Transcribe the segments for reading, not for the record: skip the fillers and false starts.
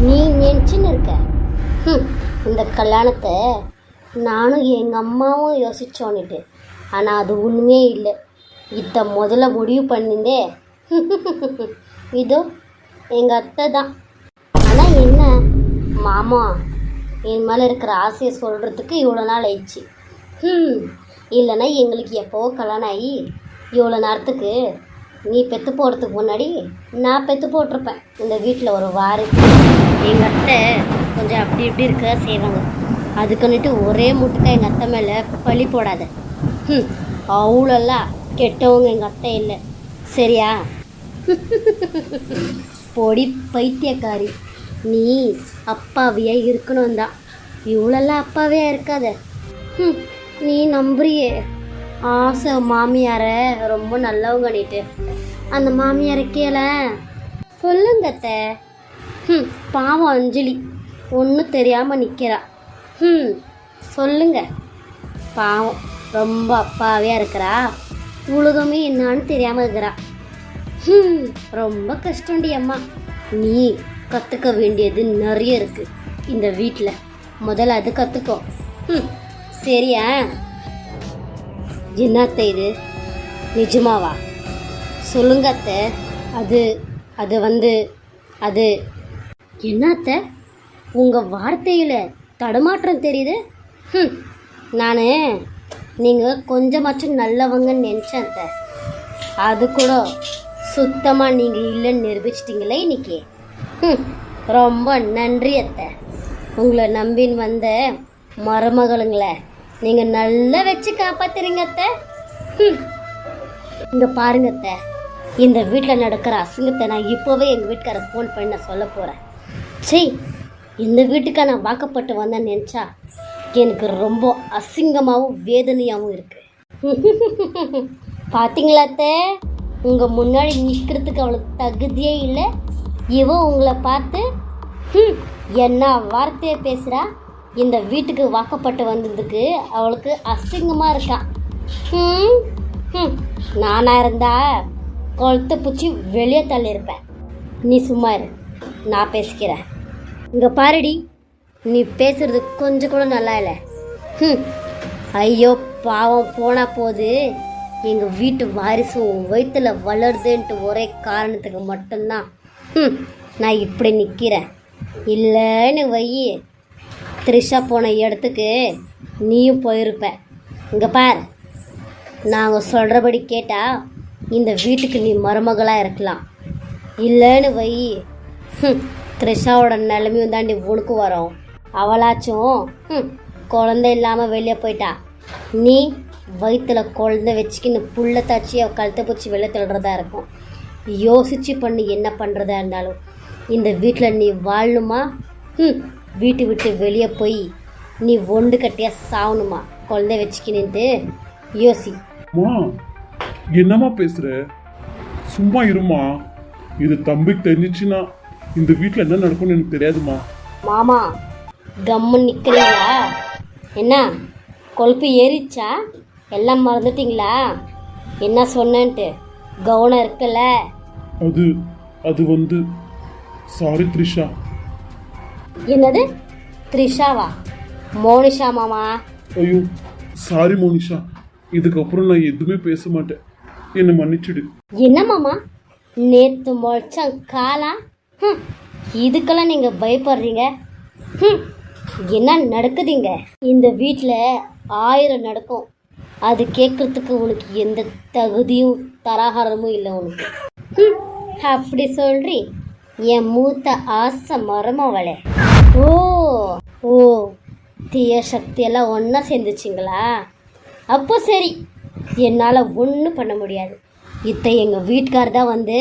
நீ நினச்சின்னு இருக்க. இந்த கல்யாணத்தை நானும் எங்கள் அம்மாவும் யோசிச்சோன்னுட்டு, ஆனால் அது உண்மையே இல்லை. இதை முதல்ல முடிவு பண்ணிட்டே இதோ எங்கள் அத்தை தான். ஆனால் என்ன மாமா என் மேலே இருக்கிற ஆசையை சொல்கிறதுக்கு இவ்வளோ நாள் ஆயிடுச்சு. இல்லைன்னா எங்களுக்கு எப்போவோ கல்யாணம் ஆகி இவ்வளோ நேரத்துக்கு நீ பெற்று போகிறதுக்கு முன்னாடி நான் பெற்று போட்டிருப்பேன். இந்த வீட்டில் ஒரு வாரிசு. எங்கள் அத்தை கொஞ்சம் அப்படி இப்படி இருக்க செய்வாங்க. அதுக்குன்னுட்டு ஒரே முட்டுக்கா எங்கள் அத்தை மேலே பழி போடாத. அவ்வளோலாம் கெட்டவங்க எங்கள் அத்தை இல்லை, சரியா? பொடி பைத்தியக்காரி, நீ அப்பாவியா இருக்கணும் தான். இவ்வளோலாம் அப்பாவியா இருக்காத. நீ நம்புறியே ஆசை மாமியாரை ரொம்ப நல்லவங்க நீட்டு. அந்த மாமியாரை கேள சொல்லுங்க அத்தை. பாவம் அஞ்சலி ஒன்றும் தெரியாமல் நிற்கிறா. சொல்லுங்க. பாவம் ரொம்ப அப்பாவியாக இருக்கிறா. உலகமே என்னான்னு தெரியாமல் இருக்கிறா. ரொம்ப கஷ்டண்டி அம்மா. நீ கற்றுக்க வேண்டியது நிறைய இருக்குது இந்த வீட்டில். முதல்ல அது கற்றுக்கோ, சரியா? என்னத்த இது நிஜமாவா? சொல்லுங்க அத்தை. அது அது வந்து அது என்னத்த உங்கள் வார்த்தையில் தடுமாற்றம் தெரியுது. நான் நீங்கள் கொஞ்சமாச்சும் நல்லவங்கன்னு நினச்சேன் அத்தை. அது கூட சுத்தமாக நீங்கள் இல்லைன்னு நிரூபிச்சிட்டிங்களே இன்னைக்கு. ரொம்ப நன்றி அத்தை. உங்களை நம்பின்னு வந்த மருமகளுங்களை நீங்கள் நல்லா வச்சு காப்பாத்துறீங்க அத்தை. இங்கே பாருங்க அத்தை, இந்த வீட்டில் நடக்கிற அசிங்கத்தை நான் இப்போவே எங்கள் வீட்டுக்கார ஃபோன் பண்ணி நான் சொல்ல போகிறேன். சரி, இந்த வீட்டுக்காக நான் வாக்கப்பட்டு வந்தேன்னு நினச்சா எனக்கு ரொம்ப அசிங்கமாகவும் வேதனையாகவும் இருக்குது. பார்த்தீங்களா அத்தை, உங்கள் முன்னாடி நிற்கிறதுக்கு அவளுக்கு தகுதியே இல்லை. இவன் உங்களை பார்த்து என்ன வார்த்தையை பேசுகிறா. இந்த வீட்டுக்கு வாக்கப்பட்டு வந்ததுக்கு அவளுக்கு அசிங்கமாக இருக்கான். நானாக இருந்தா கொளுத்த பூச்சி வெளியே தள்ளியிருப்பேன். நீ சும்மா இரு, நான் பேசிக்கிறேன். இங்கே பாருடி, நீ பேசுறது கொஞ்சம் கூட நல்லா இல்லை. ஐயோ பாவம் போனா போது. எங்கள் வீட்டு வாரிசும் வயிற்றுல வளருதுன்ட்டு ஒரே காரணத்துக்கு மட்டும்தான் நான் இப்படி நிற்கிறேன். இல்லைன்னு வை, த்ரிஷா போன இடத்துக்கு நீயும் போயிருப்ப. இங்கே பார், நாங்கள் சொல்கிறபடி கேட்டால் இந்த வீட்டுக்கு நீ மருமகளாக இருக்கலாம். இல்லைன்னு வை, த்ரிஷாவோட நிலைமையும் தாண்டி உனக்கு வரும். அவளாச்சும் குழந்தை இல்லாமல் வெளியே போயிட்டா. நீ வயிற்றுல குழந்தை வச்சுக்கின்னு புள்ள தாச்சி அவள் கழுத்தை பூச்சி வெளியே தள்ளுறதா இருக்கும். யோசிச்சு பண்ணி என்ன பண்ணுறதா இருந்தாலும் இந்த வீட்டில் நீ வாழணுமா, வீட்டு விட்டு வெளியே போய் நீ ஒண்டு கட்டியா சாவணுமா குழந்தை வச்சுக்கின்னுட்டு யோசி. என்னம்மா பேசுற? சும்மா இருமா. இது தம்பிக்கு தெரிஞ்சிச்சுன்னா இந்த வீட்டில் என்ன நடக்கும்னு எனக்கு தெரியாதுமா. மாமா கம்முன்னு நிற்கிறீங்களா? என்ன கொழுப்பு ஏறிச்சா? எல்லாம் மறந்துட்டீங்களா? என்ன சொன்னேன்ட்டு கவனம் இருக்குல்ல? அது அது வந்து சாரி த்ரிஷா. என்னது த்ரிஷாவா? மோனிஷா மாமா. ஐயோ சாரி மோனிஷா, இதுக்கப்புறம் நான் எதுவுமே பேச மாட்டேன், என்னை மன்னிச்சிடு. என்ன மாமா நேற்று முளைச்சம் காலா? இதுக்கெல்லாம் நீங்கள் பயப்படுறீங்க? என்ன நடக்குதுங்க இந்த வீட்டில்? 1000 நடக்கும். அது கேட்குறதுக்கு உனக்கு எந்த தகுதியும் தராகாரமும் இல்லை உனக்கு. அப்படி சொல்றி என் மூத்த ஆசை மரமவளே. ஓ ஓ தீய சக்தியெல்லாம் ஒன்றா சேர்ந்துச்சிங்களா? அப்போ சரி, என்னால் ஒன்றும் பண்ண முடியாது. இதை எங்கள் வீட்டுக்கார் தான் வந்து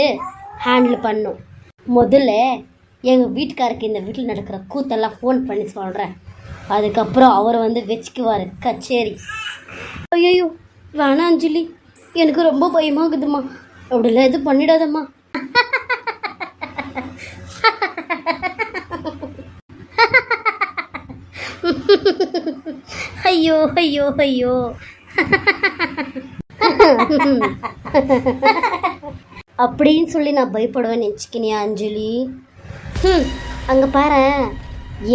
ஹேண்டில் பண்ணும். முதல்ல எங்கள் வீட்டுக்காருக்கு இந்த வீட்டில் நடக்கிற கூத்தெல்லாம் ஃபோன் பண்ணி சொல்கிறேன். அதுக்கப்புறம் அவர் வந்து வச்சுக்குவார் கச்சேரி. ஐயோ வேணாம் அஞ்சலி, எனக்கு ரொம்ப பயமாகுதுமா. அப்படிலாம் எதுவும் பண்ணிடாதம்மா. ஐயோ ஐயோ ஐயோ. அப்படின்னு சொல்லி நான் பயப்படுவேன் நினச்சிக்கினியா அஞ்சலி? அங்கே பாரு,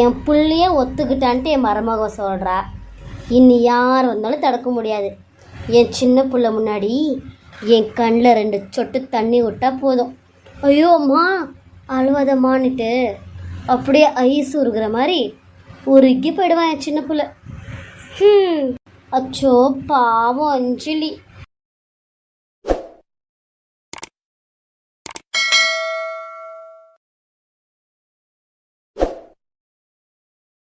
என் புள்ளையே ஒத்துக்கிட்டான்ட்டு என் மருமக சொல்கிறா. இன்னி யார் வந்தாலும் தடுக்க முடியாது. என் சின்ன புள்ள முன்னாடி என் கண்ணில் 2 சொட்டு தண்ணி விட்டா போதும், ஐயோ அம்மா அழுவாதம்மான்னுட்டு அப்படியே ஐஸ் உருகிற மாதிரி உருகி போயிடுவான் என் சின்ன புள்ள. அச்சோ பாவம் அஞ்சலி.